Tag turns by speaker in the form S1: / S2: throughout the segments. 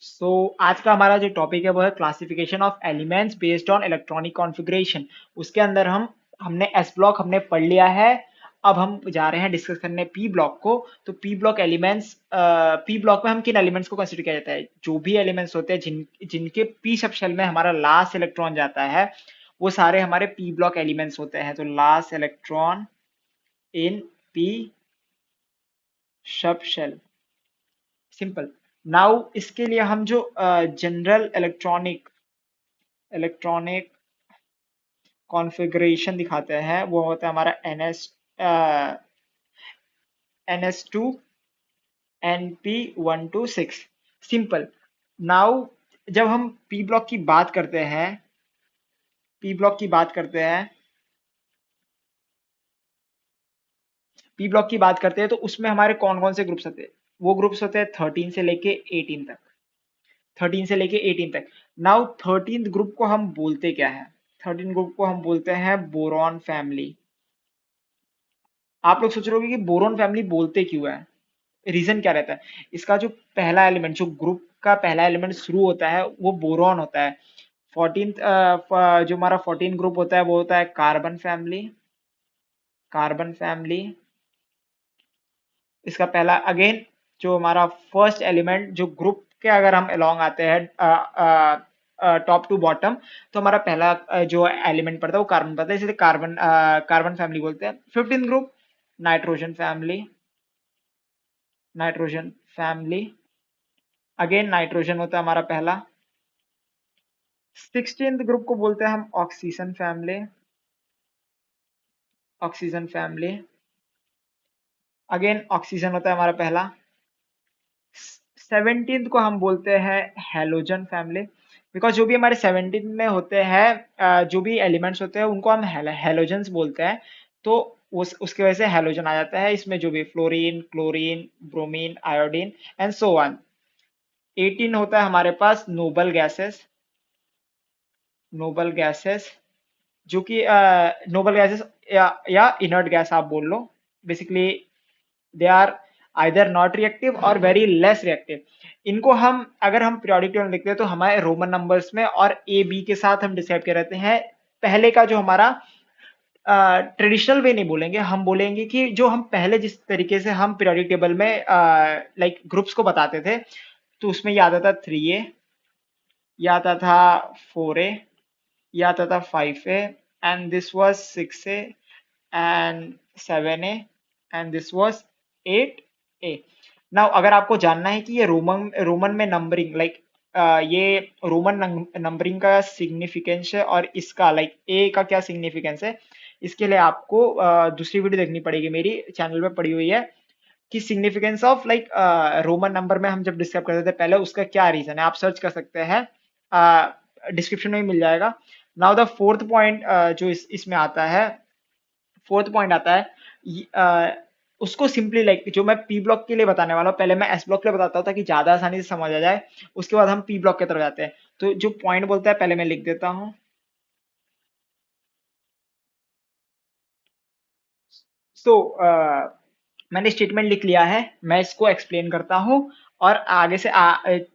S1: आज का हमारा जो टॉपिक है वो है classification of elements based on electronic configuration. उसके अंदर हमने एस ब्लॉक हमने पढ़ लिया है। अब हम जा रहे हैं डिस्कस करने पी ब्लॉक को। तो पी ब्लॉक में हम किन एलिमेंट्स को कंसिडर किया जाता है? जो भी एलिमेंट्स होते हैं जिनके पी सब शेल में हमारा लास्ट इलेक्ट्रॉन जाता है, वो सारे हमारे पी ब्लॉक एलिमेंट्स होते हैं। तो last electron in p subshell, simple. Now इसके लिए हम जो जनरल इलेक्ट्रॉनिक कॉन्फ़िगरेशन दिखाते हैं वो होता है हमारा NS2 NP126, सिंपल। नाउ जब हम पी ब्लॉक की बात करते हैं, पी ब्लॉक की बात करते हैं पी ब्लॉक की बात करते हैं तो उसमें हमारे कौन कौन से ग्रुप्स होते हैं? वो ग्रुप्स होते हैं 13 से लेके 18 तक। 13 से लेके 18 तक। नाउ 13th ग्रुप को हम बोलते क्या है? 13 ग्रुप को हम बोलते हैं बोरॉन फैमिली। आप लोग सोच रहे होंगे कि बोरॉन फैमिली बोलते क्यों है, रीजन क्या रहता है? इसका जो पहला एलिमेंट, जो ग्रुप का पहला एलिमेंट शुरू होता है वो बोरॉन होता है। 14th जो हमारा 14 ग्रुप होता है वो होता है कार्बन फैमिली। कार्बन फैमिली इसका पहला। अगेन जो हमारा फर्स्ट एलिमेंट जो ग्रुप के अगर हम अलोंग आते हैं टॉप टू बॉटम, तो हमारा पहला जो एलिमेंट पड़ता है वो कार्बन पड़ता है, इसलिए कार्बन फैमिली बोलते हैं। 15th group nitrogen family. Nitrogen family, again nitrogen होता है हमारा पहला। 16th ग्रुप को बोलते हैं हम oxygen family. Oxygen family, again oxygen होता है हमारा पहला। 17th को हम बोलते हैं हेलोजन फैमिली, बिकॉज जो भी हमारे 17 में होते हैं जो भी एलिमेंट्स होते हैं उनको हम हेलोजेंस बोलते हैं। तो उसकी वजह से हेलोजन आ जाता है इसमें, जो भी fluorine, chlorine, bromine, iodine and so on. 18 होता है हमारे पास नोबल गैसेस। नोबल गैसेस जो कि नोबल गैसेस या इनर्ट गैस आप बोल लो। Basically they are either not reactive और वेरी लेस रिएक्टिव। इनको हम अगर हम पीरियोडिक टेबल में देखते हैं तो हमारे रोमन नंबर्स में और ए बी के साथ हम डिस्क्राइब कर रहते हैं। पहले का जो हमारा ट्रेडिशनल वे नहीं बोलेंगे, हम बोलेंगे कि जो हम पहले जिस तरीके से हम पीरियोडिक टेबल में लाइक ग्रुप्स को बताते थे, तो उसमें ये आता था 3A, ये आता था 4A, ये आता था 5A, and this was 6A and 7A, and this was 8A। Now अगर आपको जानना है कि ये रोमन रोमन में नंबरिंग लाइक ये रोमन नंबरिंग का सिग्निफिकेंस है और इसका लाइक ए का क्या सिग्निफिकेंस है, इसके लिए आपको दूसरी वीडियो देखनी पड़ेगी, मेरी चैनल पे पड़ी हुई है कि significance of like Roman number में हम जब डिस्क्राइब करते थे पहले, उसका क्या रीजन है। आप सर्च कर सकते हैं, डिस्क्रिप्शन में भी मिल जाएगा। नाउ द फोर्थ पॉइंट जो इसमें आता है, फोर्थ पॉइंट आता है उसको सिंपली लाइक जो मैं पी ब्लॉक के लिए बताने वाला हूँ, पहले मैं एस ब्लॉक के लिए बताता हूँ ताकि ज्यादा आसानी से समझ आ जाए। उसके बाद हम पी ब्लॉक की तरफ जाते हैं। तो जो पॉइंट बोलता है पहले मैं लिख देता हूँ। सो मैंने स्टेटमेंट लिख लिया है, मैं इसको एक्सप्लेन करता हूँ और आगे से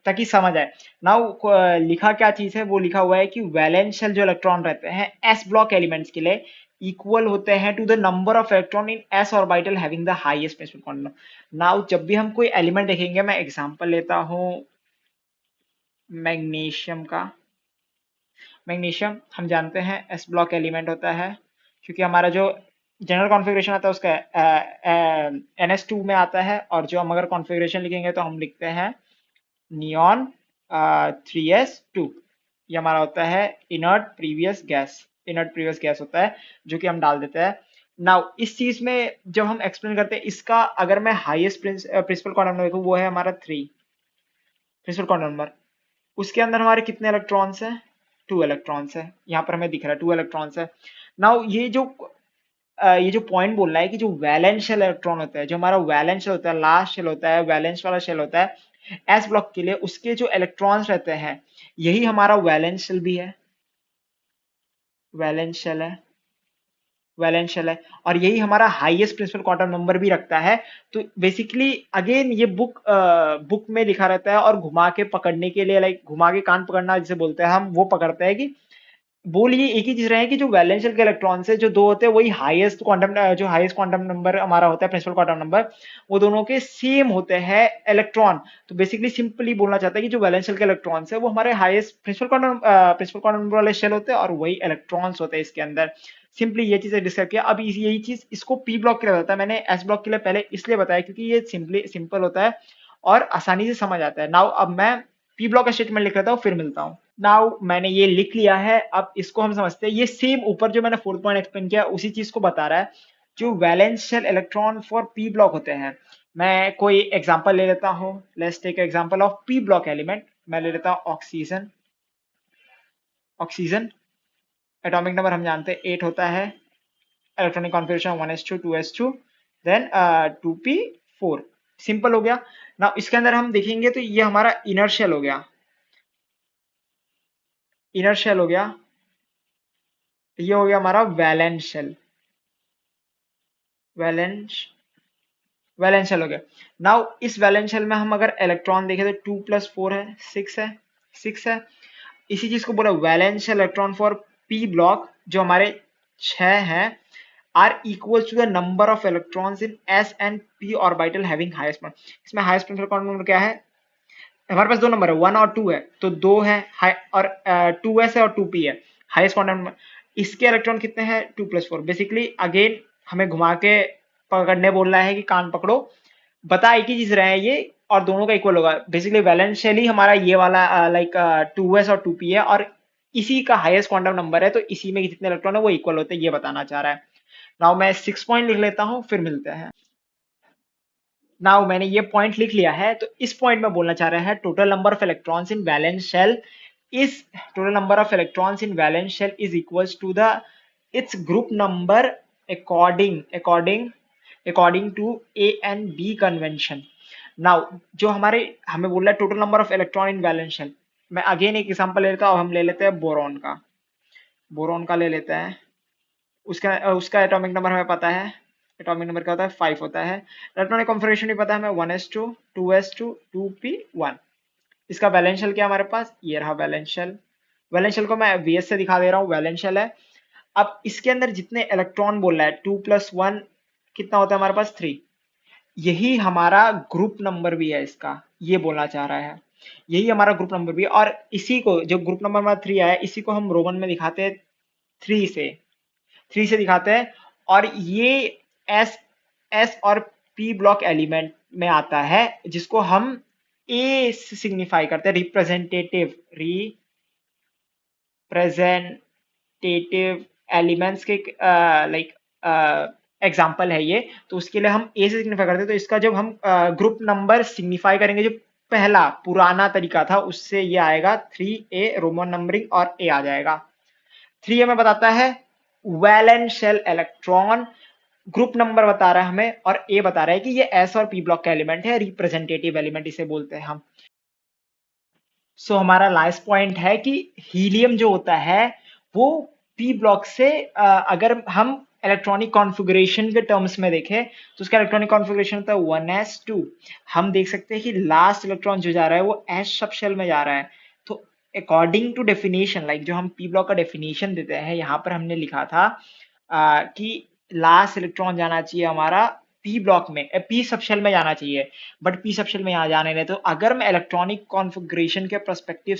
S1: ताकि समझ आए। नाउ लिखा क्या चीज है, वो लिखा हुआ है कि वैलेंस शेल जो इलेक्ट्रॉन रहते हैं एस ब्लॉक एलिमेंट्स के लिए इक्वल होते हैं to the number of electron in s orbital having the highest principal quantum. Now जब भी हम कोई एलिमेंट देखेंगे, मैं एग्जांपल लेता हूँ मैग्नीशियम का। मैग्नीशियम हम जानते हैं एस ब्लॉक एलिमेंट होता है, क्योंकि हमारा जो जनरल कॉन्फ़िगरेशन आता है उसका NS2 में आता है। और जो हम अगर कॉन्फ़िगरेशन लिखेंगे तो हम लिखते हैं नियॉन 3s2। ये हमारा होता है inert previous gas. Inert previous gas होता है जो कि हम डाल देते हैं। नाउ इस चीज में जब हम एक्सप्लेन करते हैं इसका, अगर मैं हाईएस्ट प्रिंसिपल क्वांटम नंबर देखूं वो है हमारा 3 प्रिंसिपल क्वांटम नंबर। उसके अंदर हमारे कितने इलेक्ट्रॉन्स हैं? 2 इलेक्ट्रॉन्स है, यहाँ पर हमें दिख रहा है 2 इलेक्ट्रॉन्स है। नाउ ये जो पॉइंट बोल रहा है कि जो वैलेंस शेल इलेक्ट्रॉन होता है, जो हमारा वैलेंस शेल होता है, लास्ट शेल होता है, वैलेंस वाला शेल होता है एस ब्लॉक के लिए, उसके जो इलेक्ट्रॉन्स रहते हैं यही हमारा वैलेंस शेल भी है। वैलेंस शेल है। वैलेंशियल है, और यही हमारा हाईएस्ट प्रिंसिपल क्वांटम नंबर भी रखता है। तो बेसिकली अगेन ये बुक में लिखा रहता है, और घुमा के पकड़ने के लिए, लाइक घुमा के कान पकड़ना जिसे बोलते हैं हम, वो पकड़ते हैं कि बोल ये एक ही चीज रहे हैं कि जो वैलेंशियल के इलेक्ट्रॉन से जो दो होते हैं वही हाईएस्ट क्वांटम नंबर हमारा होता है, प्रिंसिपल क्वांटम नंबर, वो दोनों के सेम होते हैं इलेक्ट्रॉन। तो बेसिकली सिंपली बोलना चाहता है कि जो वैलेंशियल के इलेक्ट्रॉन्स है वो हमारे हाईएस्ट प्रिंसिपल क्वांटम नंबर वाले शेल होते हैं, और वही इलेक्ट्रॉन्स होते हैं इसके अंदर। सिंपली ये चीजें डिस्कस किया। अब यही चीज इसको पी ब्लॉक के लिए बताया, मैंने एस ब्लॉक के लिए पहले इसलिए बताया क्योंकि ये सिंपल होता है और आसानी से समझ आता है। नाउ अब मैं पी ब्लॉक का स्टेटमेंट लिख लेता हूँ, फिर मिलता हूँ। नाउ मैंने ये लिख लिया है, अब इसको हम समझते हैं। ये सेम ऊपर जो मैंने 4 पॉइंट एक्सप्लेन किया उसी चीज को बता रहा है। जो valential electron for p block होते हैं, मैं कोई एग्जांपल ले लेता हूँ। Let's take example of p block element. मैं ले लेता हूँ ऑक्सीजन। ऑक्सीजन एटॉमिक नंबर हम जानते हैं 8 होता है, electronic configuration 1s2 2s2 then 2p4। Simple हो गया ना। इसके अंदर हम देखेंगे तो ये हमारा इनर शेल हो गया, इनर शेल हो गया। ये हो गया हमारा valence shell, valence valence shell हो गया। नाउ इस वैलेंस शेल में हम अगर इलेक्ट्रॉन देखें तो 2 + 4 है, 6 है, 6 है। इसी चीज को बोला valence shell electron for p block, जो हमारे 6 हैं, are equal to the number of electrons in s and p orbital having highest number. इसमें हाईएस्ट क्वांटम नंबर क्या है? हमारे पास दो नंबर है, 1 और 2 है, तो 2 है और 2s है और 2p है, हाईएस्ट क्वांटम नंबर। इसके इलेक्ट्रॉन कितने हैं? 2 + 4। बेसिकली अगेन हमें घुमा के पकड़ने बोल रहा है कि कान पकड़ो, बता एक ही चीज रहे हैं ये, और दोनों का इक्वल होगा। बेसिकली वैलेंस शेल ही हमारा ये वाला लाइक 2s और 2p है, और इसी का हाईएस्ट क्वांटम नंबर है, तो इसी में जितने इलेक्ट्रॉन है वो इक्वल होते हैं, ये बताना चाह रहा है। नाउ मैं 6 पॉइंट लिख लेता हूँ, फिर मिलते हैं। नाउ मैंने ये पॉइंट लिख लिया है, तो इस पॉइंट में बोलना चाह रहा है total number of electrons in valence shell is total number of electrons in valence shell is equals to the its group number according according to A and B convention. Now जो हमारे हमें बोल रहा है total number of electron in valence shell, मैं again एक example ले लेता हूँ। हम ले लेते हैं बोरॉन का, बोरॉन का ले लेते हैं। उसका उसका एटॉमिक नंबर हमें पता है, एटॉमिक नंबर क्या होता है? 5 होता है। इलेक्ट्रॉनिक कॉन्फ़िगरेशन भी पता है हमें, 1s2 2s2 2p1। इसका वैलेंस शेल क्या हमारे पास? ये रहा वैलेंस शेल। वैलेंस शेल को मैं वीएस से दिखा दे रहा हूँ, वैलेंस शेल है। अब इसके अंदर जितने इलेक्ट्रॉन बोल रहा है 2 + 1 कितना होता है हमारे पास? 3। यही हमारा ग्रुप नंबर भी है इसका, ये बोलना चाह रहा है। यही हमारा ग्रुप नंबर भी है, और इसी को जो ग्रुप नंबर हमारा 3 आया, इसी को हम रोमन में दिखाते हैं 3 से, 3 से दिखाते हैं। और ये एस एस और पी ब्लॉक एलिमेंट में आता है, जिसको हम ए से सिग्निफाई करते हैं, रिप्रेजेंटेटिव एलिमेंट्स के लाइक एग्जांपल है ये। तो उसके लिए हम ए से सिग्निफाई करते हैं। तो इसका जब हम ग्रुप नंबर सिग्निफाई करेंगे, जो पहला पुराना तरीका था उससे ये आएगा 3a, रोमन नंबरिंग, और ए आ जाएगा। 3 हमें बताता है valence shell electron, group number बता रहा है हमें, और ए बता रहा है कि ये एस और पी ब्लॉक का एलिमेंट है, रिप्रेजेंटेटिव एलिमेंट इसे बोलते हैं हम। हमारा लास्ट पॉइंट है कि हीलियम जो होता है वो पी ब्लॉक से अगर हम इलेक्ट्रॉनिक कॉन्फ़िगरेशन के टर्म्स में देखें तो उसका इलेक्ट्रॉनिक कॉन्फ़िगरेशन होता है 1s2। हम देख सकते हैं कि लास्ट इलेक्ट्रॉन जो जा रहा है वो एस सब शेल में जा रहा है। तो अकॉर्डिंग टू डेफिनेशन, लाइक जो हम पी ब्लॉक का डेफिनेशन देते हैं, यहाँ पर हमने लिखा था कि लास्ट इलेक्ट्रॉन जाना चाहिए हमारा पी ब्लॉक में, पी सबशेल में जाना चाहिए, बट पी सबशेल में यहाँ जाने रहे। तो अगर मैं इलेक्ट्रॉनिक कॉन्फ़िगरेशन के पर्सपेक्टिव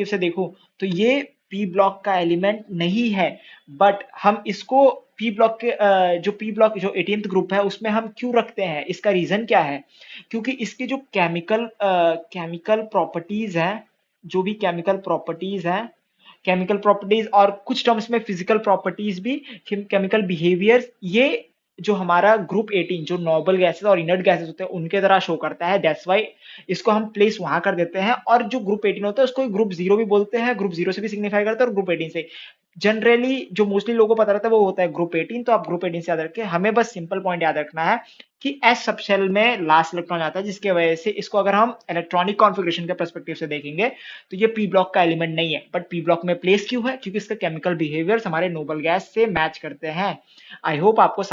S1: से देखूं तो ये पी ब्लॉक का एलिमेंट नहीं है। बट हम इसको पी ब्लॉक के जो पी ब्लॉक जो 18th ग्रुप है उसमें हम क्यों रखते हैं, इसका रीजन क्या है? क्योंकि इसके जो केमिकल प्रॉपर्टीज हैं, जो भी केमिकल प्रॉपर्टीज और कुछ टर्म्स में फिजिकल प्रॉपर्टीज भी, केमिकल बिहेवियर, ये जो हमारा ग्रुप 18 जो नोबल गैसेस और इनर्ट गैसेस होते हैं उनके तरह शो करता है। दैट्स वाई इसको हम प्लेस वहां कर देते हैं। और जो ग्रुप 18 होता है उसको ग्रुप 0 भी बोलते हैं, ग्रुप 0 से भी सिग्निफाई करते हैं और ग्रुप 18 से। जनरली जो मोस्टली लोगों को पता रहता है वो होता है ग्रुप 18, तो आप ग्रुप 18 से याद रखें। हमें बस सिंपल पॉइंट याद रखना है कि एस सबशेल में लास्ट इलेक्ट्रॉन आता है, जिसके वजह से इसको अगर हम इलेक्ट्रॉनिक कॉन्फ़िगरेशन के पर्सपेक्टिव से देखेंगे तो ये पी ब्लॉक का एलिमेंट नहीं है, बट पी ब्लॉक में प्लेस क्यों है? क्योंकि इसका केमिकल बिहेवियर्स हमारे नोबल गैस से मैच करते हैं। आई होप आपको